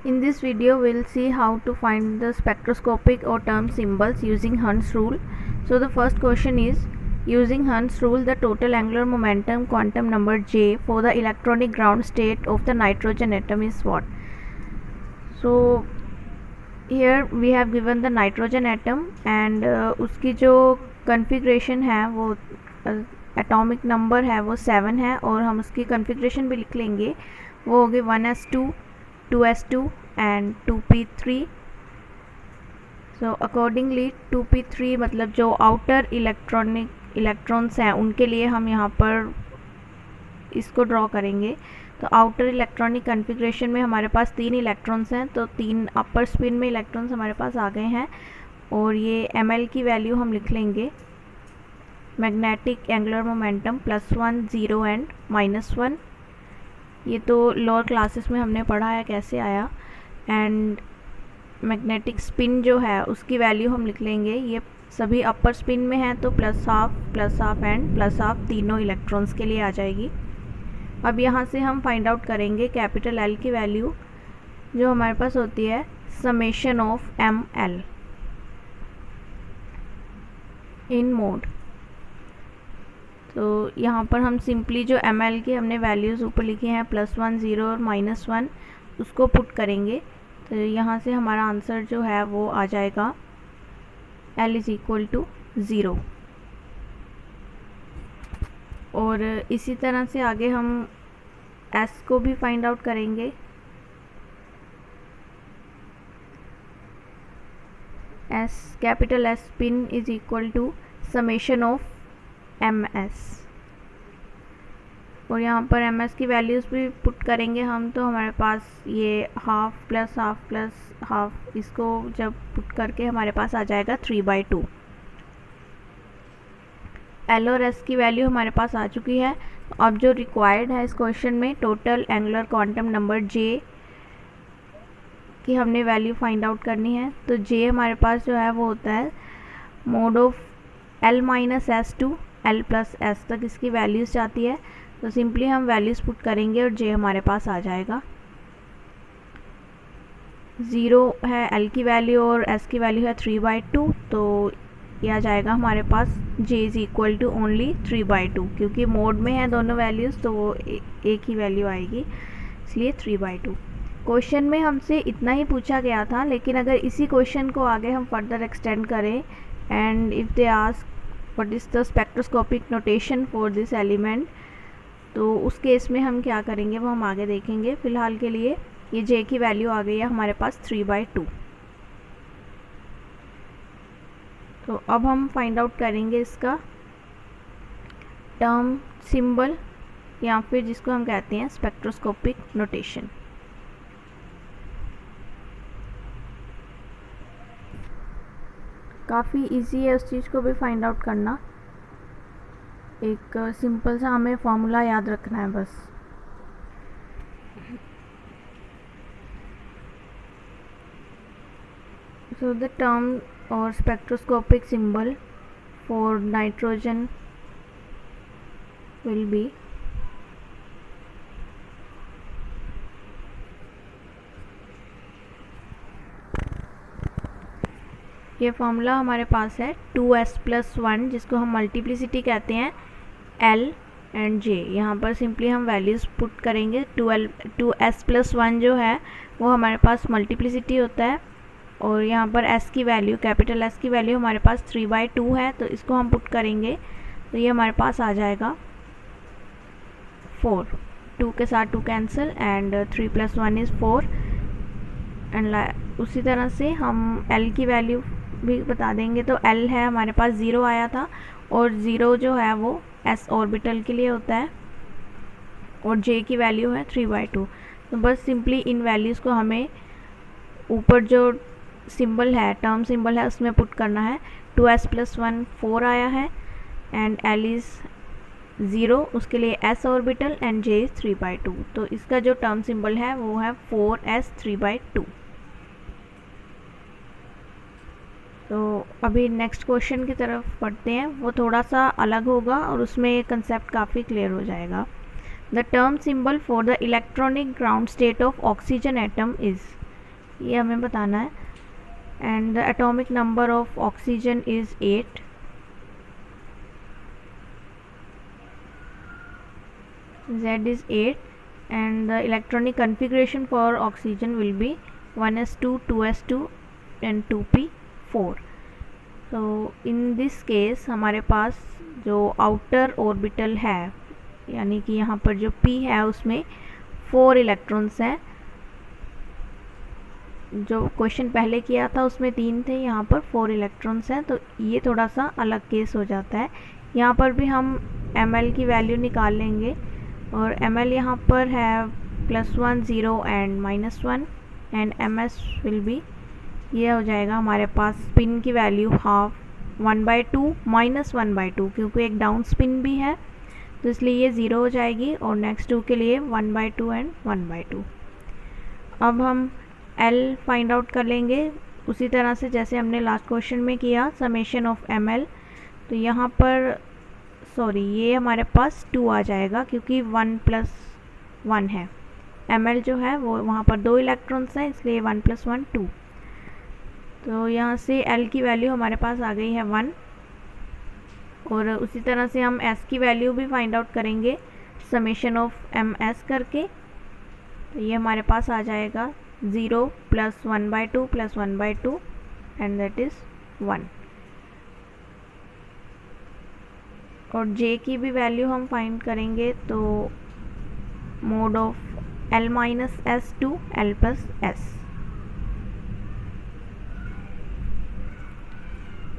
In this video, we'll see how to find the spectroscopic or term symbols using Hund's rule. So the first question is, using Hund's rule, the total angular momentum quantum number J for the electronic ground state of the nitrogen atom is what? So here we have given the nitrogen atom and उसकी जो configuration है वो atomic number है वो 7 है और हम उसकी configuration भी लिख लेंगे, वो होगी 1s2, 2s2 and 2p3. So accordingly 2p3 मतलब जो आउटर इलेक्ट्रॉन्स हैं उनके लिए हम यहाँ पर इसको ड्रॉ करेंगे. तो आउटर इलेक्ट्रॉनिक कन्फिग्रेशन में हमारे पास 3 इलेक्ट्रॉन्स हैं, तो 3 अपर स्पिन में इलेक्ट्रॉन्स हमारे पास आ गए हैं और ये ml की वैल्यू हम लिख लेंगे. Magnetic angular momentum +1, 0 and -1. ये तो लोअर क्लासेस में हमने पढ़ा है कैसे आया. एंड मैग्नेटिक स्पिन जो है उसकी वैल्यू हम लिख लेंगे. ये सभी अपर स्पिन में है तो +12 एंड +12 तीनों इलेक्ट्रॉन्स के लिए आ जाएगी. अब यहाँ से हम फाइंड आउट करेंगे कैपिटल L की वैल्यू, जो हमारे पास होती है summation of ml in mode. तो यहाँ पर हम सिंपली जो ml की हमने वैल्यूज़ ऊपर लिखी हैं +1, 0 और -1 उसको पुट करेंगे. तो यहाँ से हमारा आंसर जो है वो आ जाएगा L = 0. और इसी तरह से आगे हम S को भी फाइंड आउट करेंगे. Capital S spin = summation of ms. और यहाँ पर ms की वैल्यूज़ भी पुट करेंगे हम, तो हमारे पास ये half plus half plus half, इसको जब पुट करके हमारे पास आ जाएगा 3/2. L और S की वैल्यू हमारे पास आ चुकी है. अब जो रिक्वायर्ड है इस क्वेश्चन में total angular quantum number J की हमने वैल्यू फाइंड आउट करनी है. तो J हमारे पास जो है वो होता है mode of L - S to L + S तक इसकी वैल्यूज़ जाती है. तो सिंपली हम वैल्यूज़ पुट करेंगे और J हमारे पास आ जाएगा. 0 है L की वैल्यू और S की वैल्यू है 3/2. तो यह आ जाएगा हमारे पास J = ओनली 3/2, क्योंकि मोड में है दोनों वैल्यूज़ तो वो एक ही वैल्यू आएगी, इसलिए 3/2. क्वेश्चन में हमसे इतना ही पूछा गया था, लेकिन अगर इसी क्वेश्चन को आगे हम फर्दर एक्सटेंड करें and if they ask what is the spectroscopic notation for this element, तो उस केस में हम क्या करेंगे वो हम आगे देखेंगे. फ़िलहाल के लिए ये J की वैल्यू आ गई है हमारे पास 3/2. तो अब हम फाइंड आउट करेंगे इसका टर्म सिंबल, या फिर जिसको हम कहते हैं स्पेक्ट्रोस्कोपिक नोटेशन. काफ़ी इजी है उस चीज़ को भी फाइंड आउट करना. एक सिंपल सा हमें फॉर्मूला याद रखना है बस. So the term or spectroscopic symbol for nitrogen will be ये फॉर्मूला हमारे पास है 2s+1, जिसको हम मल्टीप्लिसिटी कहते हैं L एंड J. यहाँ पर सिंपली हम वैल्यूज़ पुट करेंगे. 2s+1 जो है वो हमारे पास मल्टीप्लिसिटी होता है, और यहाँ पर S की वैल्यू, कैपिटल S की वैल्यू हमारे पास 3/2 है, तो इसको हम पुट करेंगे तो ये हमारे पास आ जाएगा 4. 2 के साथ 2 कैंसिल एंड 3 + 1 = 4. एंड उसी तरह से हम L की वैल्यू भी बता देंगे. तो L है हमारे पास 0 आया था, और 0 जो है वो S ऑर्बिटल के लिए होता है, और J की वैल्यू है 3/2. तो बस सिंपली इन वैल्यूज़ को हमें ऊपर जो सिंबल है, टर्म सिंबल है, उसमें पुट करना है. 2s+1 4 आया है एंड L इज़ 0, उसके लिए S orbital and J is 3/2. तो इसका जो टर्म सिंबल है वो है 4s 3/2. तो अभी नेक्स्ट क्वेश्चन की तरफ पढ़ते हैं. वो थोड़ा सा अलग होगा और उसमें ये कंसेप्ट काफ़ी क्लियर हो जाएगा. The term symbol for the electronic ground state of oxygen atom is. ये हमें बताना है। And the atomic number of oxygen is 8। Z is 8 and the electronic configuration for oxygen will be 1s2, 2s2 and 2p4. So in this case हमारे पास जो outer orbital है, यानी कि यहाँ पर जो p है उसमें 4 इलेक्ट्रॉन्स हैं। जो क्वेश्चन पहले किया था उसमें 3 थे, यहाँ पर 4 इलेक्ट्रॉन्स हैं, तो ये थोड़ा सा अलग केस हो जाता है। यहाँ पर भी हम ml की वैल्यू निकाल लेंगे और ml यहाँ पर है +1 0 and -1 and ms will be, ये हो जाएगा हमारे पास स्पिन की वैल्यू हाफ 1/2 -1/2, क्योंकि एक डाउन स्पिन भी है तो इसलिए ये 0 हो जाएगी और नेक्स्ट 2 के लिए 1/2 एंड 1/2। अब हम L फाइंड आउट कर लेंगे उसी तरह से जैसे हमने लास्ट क्वेश्चन में किया, समेशन ऑफ ml। तो यहाँ पर ये हमारे पास 2 आ जाएगा क्योंकि 1 + 1 है। ml जो है वो वहाँ पर 2 इलेक्ट्रॉन्स हैं, इसलिए 1 + 1 2। तो यहाँ से L की वैल्यू हमारे पास आ गई है 1। और उसी तरह से हम S की वैल्यू भी फाइंड आउट करेंगे समेशन ऑफ ms करके। तो ये हमारे पास आ जाएगा 0 + 1/2 + 1/2 एंड दैट इज़ 1। और J की भी वैल्यू हम फाइंड करेंगे, तो mode of L - S to L + S।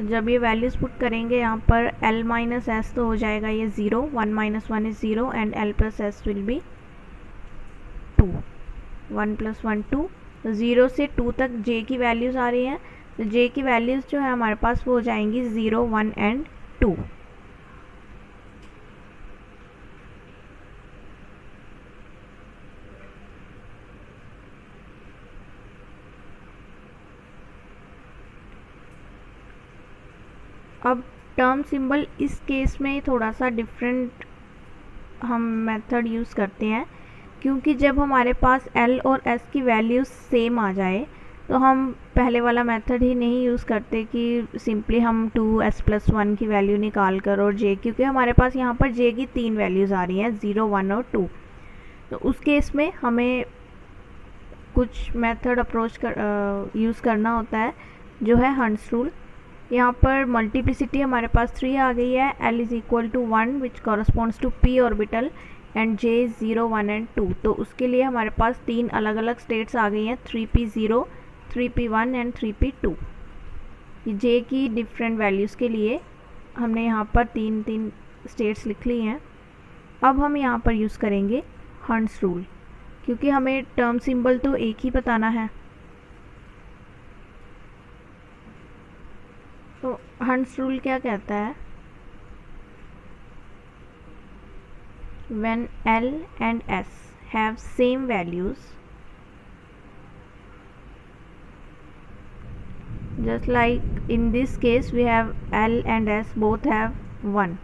जब ये वैल्यूज़ पुट करेंगे यहाँ पर L - S तो हो जाएगा ये 0, 1 - 1 is 0 and L + S will be 2, 1 + 1 2। तो 0 से 2 तक J की वैल्यूज़ आ रही हैं, तो J की वैल्यूज़ जो है हमारे पास वो हो जाएंगी 0 1 एंड 2। अब टर्म सिंबल इस केस में थोड़ा सा डिफरेंट हम मेथड यूज़ करते हैं, क्योंकि जब हमारे पास L और S की वैल्यूज़ सेम आ जाए तो हम पहले वाला मेथड ही नहीं यूज़ करते कि सिंपली हम 2s + 1 की वैल्यू निकाल कर और J, क्योंकि हमारे पास यहाँ पर J की 3 वैल्यूज़ आ रही हैं 0 1 और 2। तो उस केस में हमें कुछ मेथड अप्रोच यूज़ करना होता है जो है हंस रूल। यहाँ पर मल्टीप्लिसिटी हमारे पास 3 आ गई है। L = 1 which corresponds to p orbital and J 0 1 and 2। तो उसके लिए हमारे पास 3 अलग अलग स्टेट्स आ गई हैं, 3p0 3p1 and 3p2। J की डिफरेंट वैल्यूज़ के लिए हमने यहाँ पर 3 स्टेट्स लिख ली हैं। अब हम यहाँ पर यूज़ करेंगे हंस रूल, क्योंकि हमें टर्म सिंबल तो एक ही बताना है। तो हंस रूल क्या कहता है, when L and S have same values, just like in this case we have L and S both have 1।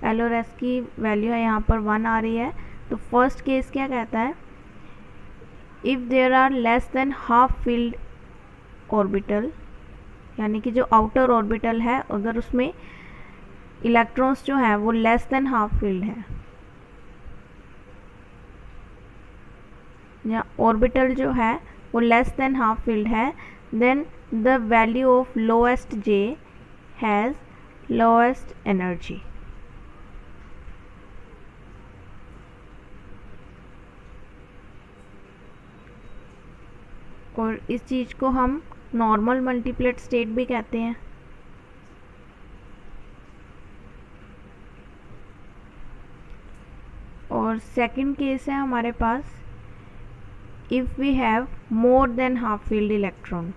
L और S की वैल्यू है यहाँ पर 1 आ रही है। तो फर्स्ट केस क्या कहता है, if there are less than half filled orbital, यानी कि जो आउटर ऑर्बिटल है अगर उसमें इलेक्ट्रॉन्स जो हैं वो लेस देन हाफ फील्ड है, या ऑर्बिटल जो है वो लेस देन हाफ फील्ड है, then the value of lowest J has lowest energy. और इस चीज़ को हम नॉर्मल मल्टीप्लेट स्टेट भी कहते हैं। और सेकंड केस है हमारे पास, if we have more than half filled electron,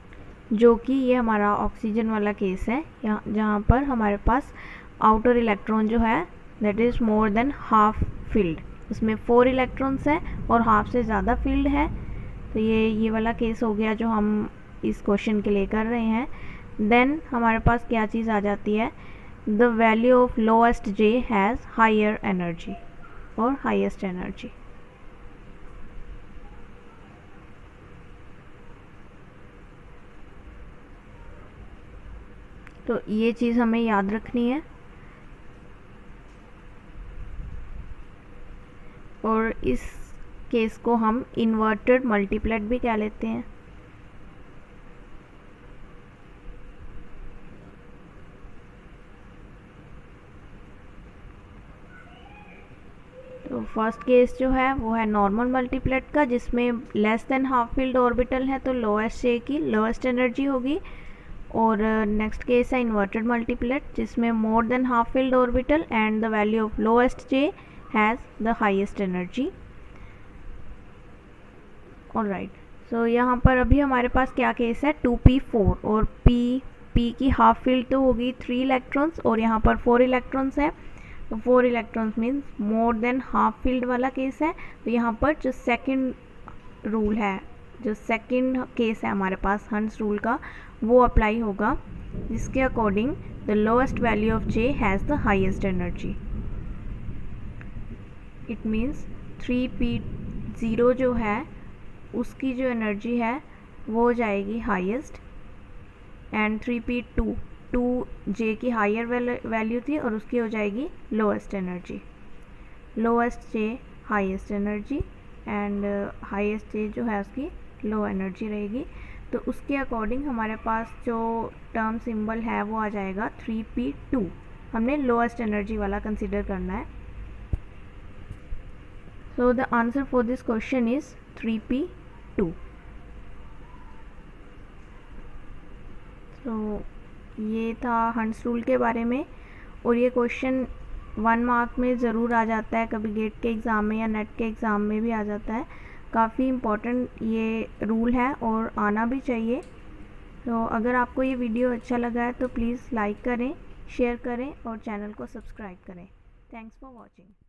जो कि ये हमारा ऑक्सीजन वाला केस है, जहाँ पर हमारे पास आउटर इलेक्ट्रॉन जो है that is more than half field, इसमें 4 इलेक्ट्रॉन्स हैं और हाफ से ज़्यादा फील्ड है। तो ये वाला केस हो गया जो हम इस क्वेश्चन के लिए कर रहे हैं। देन हमारे पास क्या चीज़ आ जाती है, the value of lowest J has higher energy और हाईएस्ट एनर्जी। तो ये चीज़ हमें याद रखनी है। और इस केस को हम इन्वर्टेड मल्टीप्लेट भी कह लेते हैं। तो फर्स्ट केस जो है वो है नॉर्मल मल्टीप्लेट का, जिसमें less than half filled orbital है तो लोएस्ट जे की लोएस्ट एनर्जी होगी। और नेक्स्ट केस है इन्वर्टेड मल्टीप्लेट, जिसमें more than half filled orbital and the value of lowest J has the highest energy. Alright, so यहाँ पर अभी हमारे पास क्या केस है 2p4 और p की हाफ फील्ड तो होगी 3 इलेक्ट्रॉन्स और यहाँ पर 4 इलेक्ट्रॉन्स है। तो 4 electrons means more than half field वाला केस है। तो यहाँ पर जो सेकंड रूल है, जो सेकंड केस है हमारे पास हंस रूल का, वो अप्लाई होगा, जिसके according the lowest value of J has the highest energy. It means 3p0 जो है उसकी जो एनर्जी है वो हो जाएगी हाईएस्ट, एंड 3p2 2j की हायर वैल्यू थी और उसकी हो जाएगी lowest energy. Lowest J highest energy and highest J जो है उसकी लो एनर्जी रहेगी। तो उसके अकॉर्डिंग हमारे पास जो टर्म सिंबल है वो आ जाएगा 3p2। हमने लोएस्ट एनर्जी वाला कंसिडर करना है। So the answer for this question is 3p2। तो ये था हंस रूल के बारे में, और ये क्वेश्चन 1 मार्क में ज़रूर आ जाता है, कभी गेट के एग्ज़ाम में या नेट के एग्ज़ाम में भी आ जाता है। काफ़ी इम्पोर्टेंट ये रूल है और आना भी चाहिए। तो अगर आपको ये वीडियो अच्छा लगा है तो प्लीज़ लाइक करें, शेयर करें और चैनल को सब्सक्राइब करें। Thanks for watching.